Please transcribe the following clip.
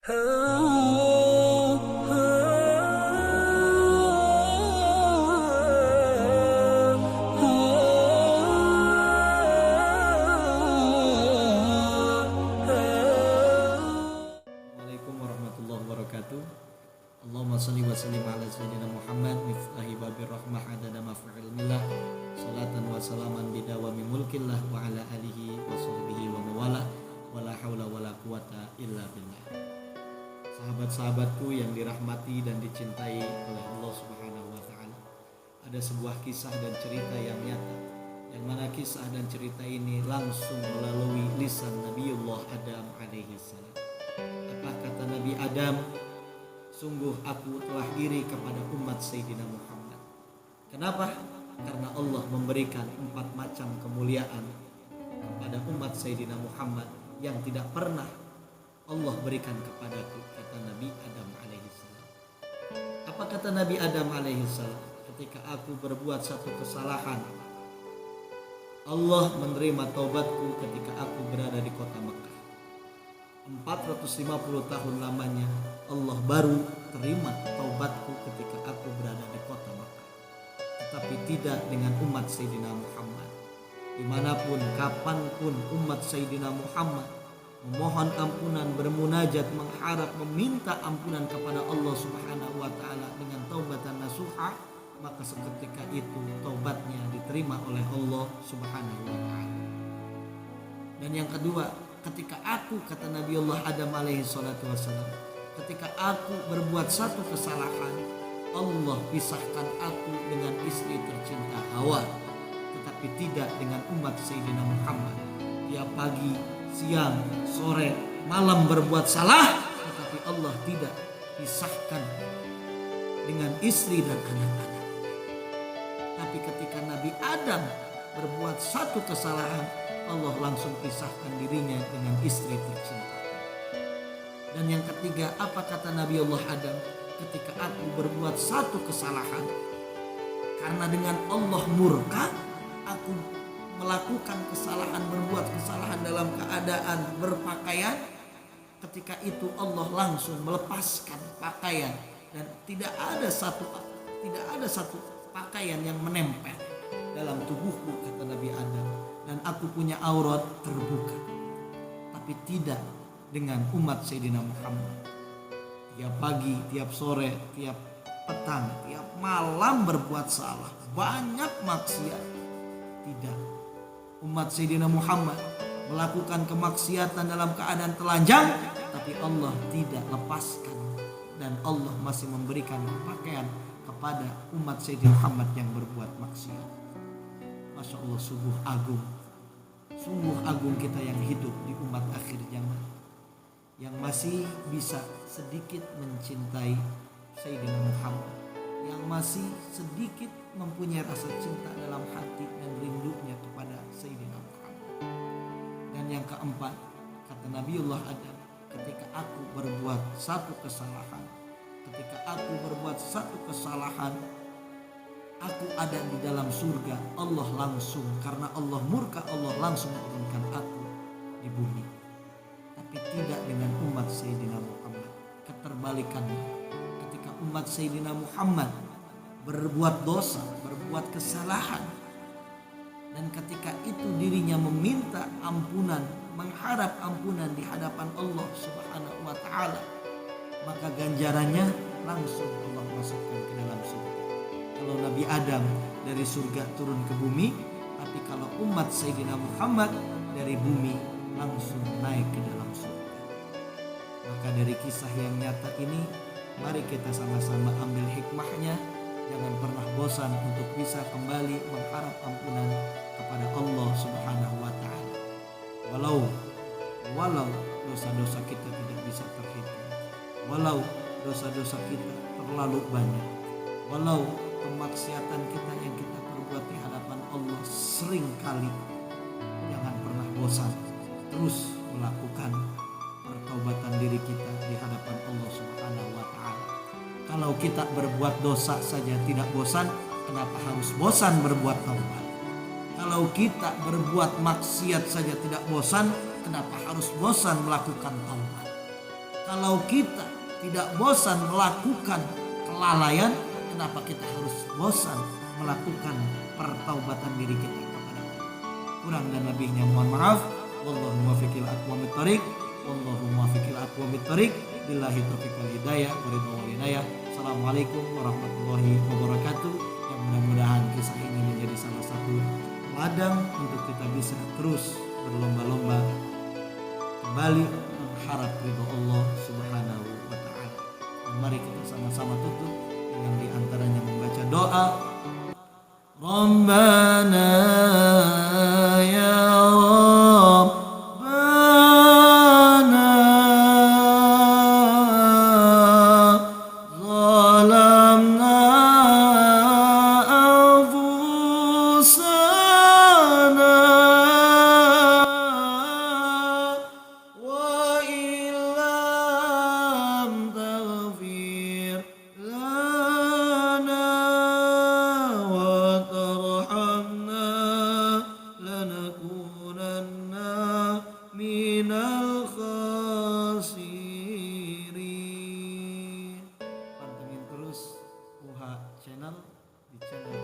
Assalamualaikum warahmatullahi wabarakatuh. Allahumma salli wa sallim ala sayyidina Muhammad miftahi babir rahmah adada maf'il millah salatan wa salaman bidawami mulkillah wa ala alihi wa sahbihi wa mawalah wa la hawla wa la quwata illa billah. Sahabat-sahabatku yang dirahmati dan dicintai oleh Allah Subhanahu wa taala. Ada sebuah kisah dan cerita yang nyata, yang mana kisah dan cerita ini langsung melalui lisan Nabiullah Adam alaihi salam. Apa kata Nabi Adam? Sungguh aku telah iri kepada umat Sayyidina Muhammad. Kenapa? Karena Allah memberikan 4 macam kemuliaan kepada umat Sayyidina Muhammad yang tidak pernah Allah berikan kepadaku, kata Nabi Adam alaihissalam. Apa kata Nabi Adam alaihissalam? Ketika aku berbuat satu kesalahan, Allah menerima taubatku ketika aku berada di kota Mekah. 450 tahun lamanya Allah baru terima taubatku ketika aku berada di kota Makkah. Tetapi tidak dengan umat Sayyidina Muhammad. Dimanapun, kapanpun umat Sayyidina Muhammad memohon ampunan, bermunajat, mengharap, meminta ampunan kepada Allah Subhanahu wa taala dengan taubatan nasuha, maka seketika itu taubatnya diterima oleh Allah Subhanahu wa taala. Dan yang kedua, ketika aku, kata Nabiullah Adam alaihi salatu wassalam, ketika aku berbuat satu kesalahan, Allah pisahkan aku dengan istri tercinta Hawa, tetapi tidak dengan umat Sayyidina Muhammad. Tiap pagi, siang, sore, malam berbuat salah, tetapi Allah tidak pisahkan dengan istri dan anak-anak. Tapi ketika Nabi Adam berbuat satu kesalahan, Allah langsung pisahkan dirinya dengan istri tercinta. Dan yang ketiga, apa kata Nabi Allah Adam? Ketika aku berbuat satu kesalahan, karena dengan Allah murka, aku melakukan kesalahan, berbuat kesalahan dalam keadaan berpakaian. Ketika itu Allah langsung melepaskan pakaian dan tidak ada satu pakaian yang menempel dalam tubuhku, kata Nabi Adam. Dan aku punya aurat terbuka. Tapi tidak dengan umat Sayyidina Muhammad. Tiap pagi, tiap sore, tiap petang, tiap malam berbuat salah, banyak maksiat. Tidak. Umat Sayyidina Muhammad melakukan kemaksiatan dalam keadaan telanjang, tapi Allah tidak lepaskan. Dan Allah masih memberikan pakaian kepada umat Sayyidina Muhammad yang berbuat maksiat. Masya Allah, sungguh agung. Sungguh agung kita yang hidup di umat akhir zaman, yang masih bisa sedikit mencintai Sayyidina Muhammad, yang masih sedikit mempunyai rasa cinta dalam hati dan rindunya kepada Sayyidina Muhammad. Dan yang keempat, kata Nabiullah Adam, ketika aku berbuat satu kesalahan, aku ada di dalam surga, Allah langsung, karena Allah murka, Allah langsung menurunkan aku di bumi. Tapi tidak dengan umat Sayyidina Muhammad. Keterbalikannya, ketika umat Sayyidina Muhammad berbuat dosa, berbuat kesalahan, dan ketika itu dirinya meminta ampunan, mengharap ampunan di hadapan Allah Subhanahu wa taala, maka ganjarannya langsung Allah masukkan ke dalam surga. Kalau Nabi Adam dari surga turun ke bumi, tapi kalau umat Sayyidina Muhammad dari bumi langsung naik ke dalam surga. Maka dari kisah yang nyata ini, mari kita sama-sama ambil hikmahnya. Jangan pernah bosan untuk bisa kembali mengharap ampunan kepada Allah Subhanahu wa taala. Walau dosa-dosa kita tidak bisa terhitung, walau dosa-dosa kita terlalu banyak, walau kemaksiatan kita yang kita perbuat di hadapan Allah sering kali, jangan pernah bosan, terus melakukan pertobatan diri kita di hadapan Allah Subhanahu wa taala. Kalau kita berbuat dosa saja tidak bosan, kenapa harus bosan berbuat taubat? Kalau kita berbuat maksiat saja tidak bosan, kenapa harus bosan melakukan taubat? Kalau kita tidak bosan melakukan kelalaian, kenapa kita harus bosan melakukan pertaubatan diri kita kepada Allah? Kurang dan lebihnya mohon maaf. Wallahu muwaffiq ila aqwamit thoriq. Wallahu muwaffiq ila aqwamit thoriq. Billahi taufiq wal hidayah wa ridha wal inayah. Assalamualaikum warahmatullahi wabarakatuh. Yang mudah-mudahan kisah ini menjadi salah satu ladang untuk kita bisa terus berlomba-lomba kembali mengharap ridha Allah Subhanahu wa taala. Mari kita sama-sama tutup dengan diantaranya membaca doa Rabbana ya Rabbana zalamna anfusana wa illam taghfir lana wa tarhamna lanakunanna minal khasirin. Pantengin terus UH Channel di channel